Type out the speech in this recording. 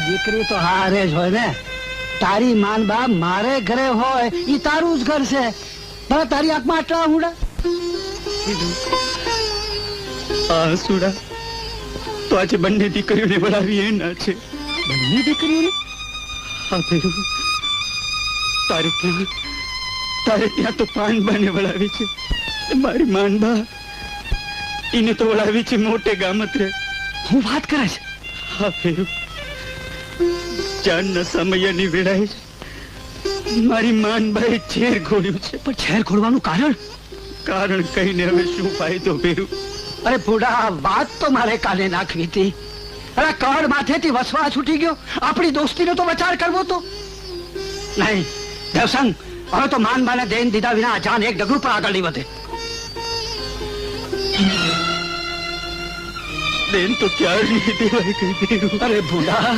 દીકરી તો હારે જ હોય ને. તારી માન બાપ મારે ઘરે હોય ઈ તારું જ ઘર છે. ભલે તારી આંખમાં આટલા હુડા. આસુડા તો આજે બંને દીકરીઓને વળાવી એના છે. બંને દીકરીઓને? હા ભેરુ, તારે ત્યાં તો પાનબાને વળાવી છે. મારી માનબા એને તો વળાવી છે મોટે ગામત્રે. હું વાત કરે છે? હા ભેરુ, ચાંદના સમયની વેળાએ મારી માનબાએ ઝેર ઘોડ્યું છે. પણ ઝેર ઘોડવાનું કારણ કહીને હવે શું ફાયદો ભેરુ? અરે ભૂડા, વાત તો મારે કાલે નાખવી હતી. અરે કળ માથેથી વસવા છૂટી ગયો. આપણી દોસ્તીનો તો વિચાર કરવો તો નહીં. દેવસંગ, હવે તો માનબાને દેન દીધા વિના આ જાન એક ડગલું પણ આગળ નહીં વધે. દેન તો ક્યારની દેવાઈ ગઈ ભેરુ. અરે ભૂડા,